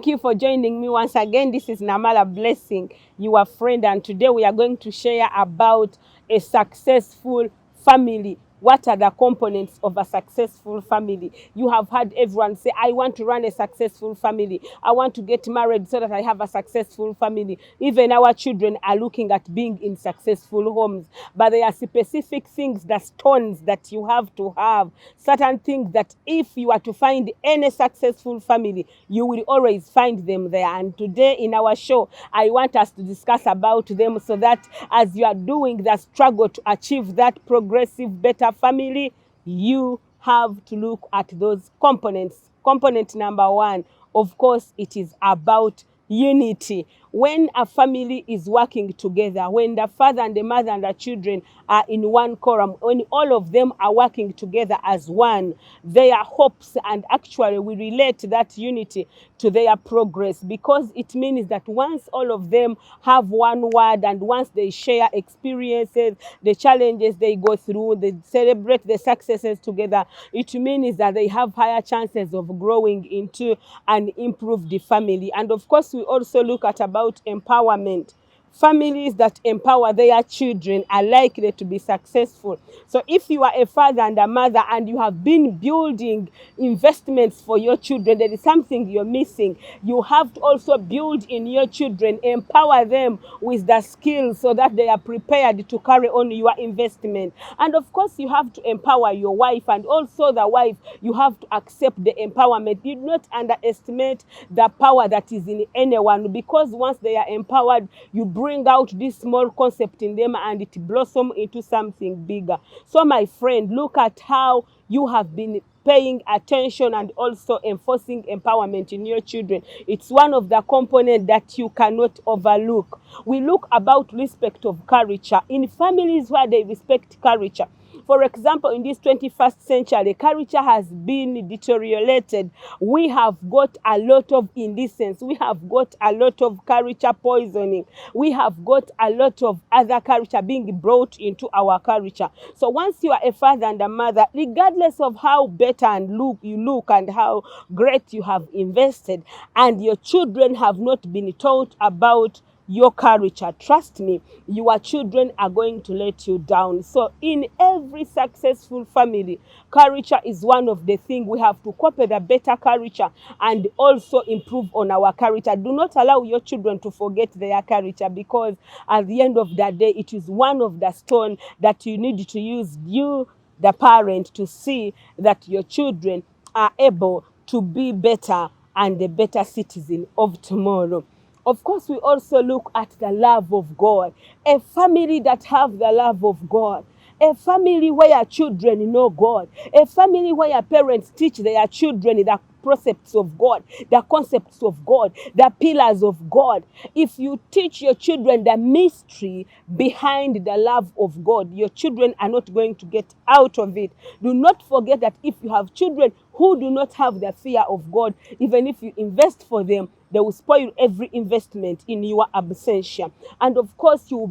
Thank you for joining me once again. This is Namala Blessing, your friend, and today we are going to share about a successful family. What are the components of a successful family? You have heard everyone say, I want to run a successful family. I want to get married so that I have a successful family. Even our children are looking at being in successful homes. But there are specific things, the stones that you have to have. Certain things that if you are to find any successful family, you will always find them there. And today in our show, I want us to discuss about them so that as you are doing the struggle to achieve that progressive, better family, you have to look at those components. Component number one, of course, it is about unity. When a family is working together, when the father and the mother and the children are in one quorum, when all of them are working together as one, their hopes, and actually we relate that unity to their progress, because it means that once all of them have one word and once they share experiences, the challenges they go through, they celebrate the successes together, it means that they have higher chances of growing into an improved family. And of course, we also look at about empowerment. Families that empower their children are likely to be successful. So if you are a father and a mother and you have been building investments for your children, there is something you're missing. You have to also build in your children, empower them with the skills so that they are prepared to carry on your investment. And of course, you have to empower your wife, and also the wife, you have to accept the empowerment. You do not underestimate the power that is in anyone, because once they are empowered, you bring out this small concept in them and it blossoms into something bigger. So my friend, look at how you have been paying attention and also enforcing empowerment in your children. It's one of the components that you cannot overlook. We look about respect of culture. In families where they respect culture, for example, in this 21st century, culture has been deteriorated. We have got a lot of indecency. We have got a lot of culture poisoning. We have got a lot of other culture being brought into our culture. So once you are a father and a mother, regardless of how better and you look and how great you have invested, and your children have not been taught about your culture, trust me, your children are going to let you down. So in every successful family, culture is one of the things we have to copy the better culture and also improve on our culture. Do not allow your children to forget their culture, because at the end of the day, it is one of the stone that you need to use, you the parent, to see that your children are able to be better and the better citizen of tomorrow. Of course, we also look at the love of God. A family that have the love of God. A family where children know God. A family where parents teach their children the precepts of God, the concepts of God, the pillars of God. If you teach your children the mystery behind the love of God, your children are not going to get out of it. Do not forget that if you have children who do not have the fear of God, even if you invest for them, they will spoil every investment in your absentia. And of course, they will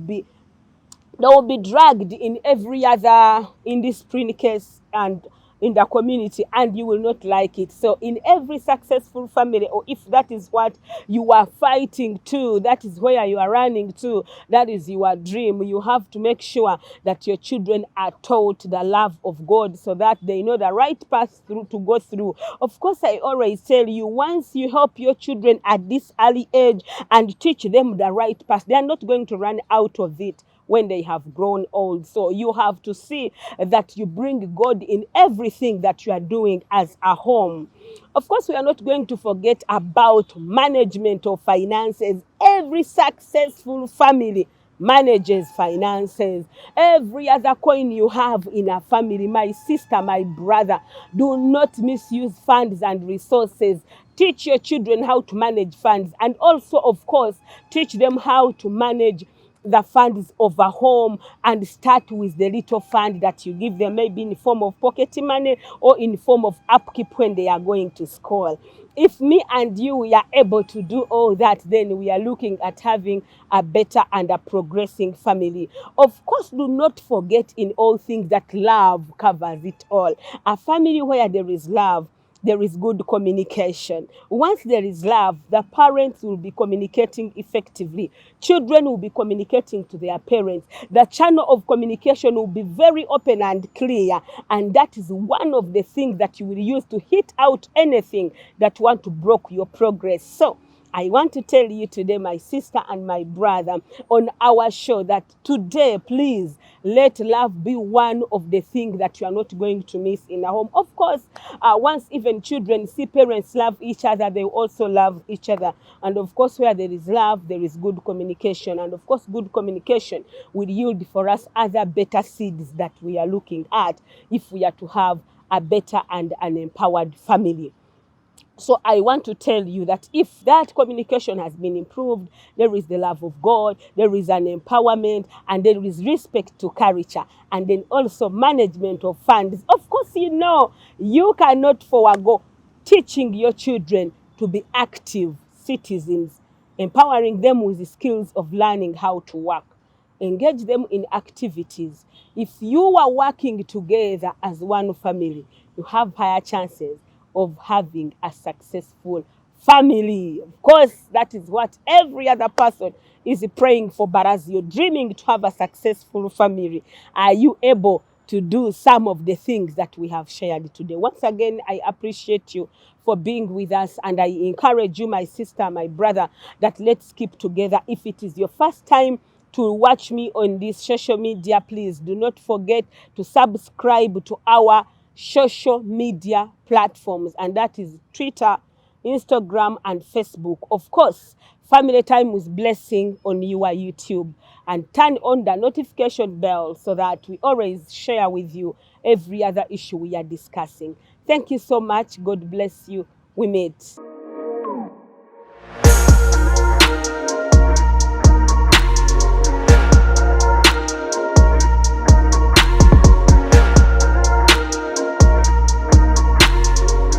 be dragged in every other indiscipline case and in the community, and you will not like it. So in every successful family, or if that is what you are fighting to, that is where you are running to, that is your dream, you have to make sure that your children are taught the love of God so that they know the right path to go through. Of course, I always tell you, once you help your children at this early age and teach them the right path, they are not going to run out of it when they have grown old. So you have to see that you bring God in everything that you are doing as a home. Of course, we are not going to forget about management of finances. Every successful family manages finances. Every other coin you have in a family, my sister, my brother, do not misuse funds and resources. Teach your children how to manage funds, and also, of course, teach them how to manage the funds of a home, and start with the little fund that you give them, maybe in the form of pocket money or in the form of upkeep when they are going to school. If me and you, we are able to do all that, then we are looking at having a better and a progressing family. Of course, do not forget in all things that love covers it all. A family where there is love, there is good communication. Once there is love, the parents will be communicating effectively. Children will be communicating to their parents. The channel of communication will be very open and clear. And that is one of the things that you will use to hit out anything that want to block your progress. So I want to tell you today, my sister and my brother, on our show that today, please, let love be one of the things that you are not going to miss in a home. Of course, once even children see parents love each other, they also love each other. And of course, where there is love, there is good communication. And of course, good communication will yield for us other better seeds that we are looking at if we are to have a better and an empowered family. So I want to tell you that if that communication has been improved, there is the love of God, there is an empowerment, and there is respect to character, and then also management of funds. Of course, you cannot forego teaching your children to be active citizens, empowering them with the skills of learning how to work. Engage them in activities. If you are working together as one family, you have higher chances of having a successful family. Of course, that is what every other person is praying for. But as you're dreaming to have a successful family, are you able to do some of the things that we have shared today? Once again, I appreciate you for being with us, and I encourage you, my sister, my brother, that let's keep together. If it is your first time to watch me on this social media, please do not forget to subscribe to our social media platforms, and that is Twitter, Instagram, and Facebook. Of course, Family Time with Blessing on your YouTube, and turn on the notification bell so that we always share with you every other issue we are discussing. Thank you so much. God bless you. We meet.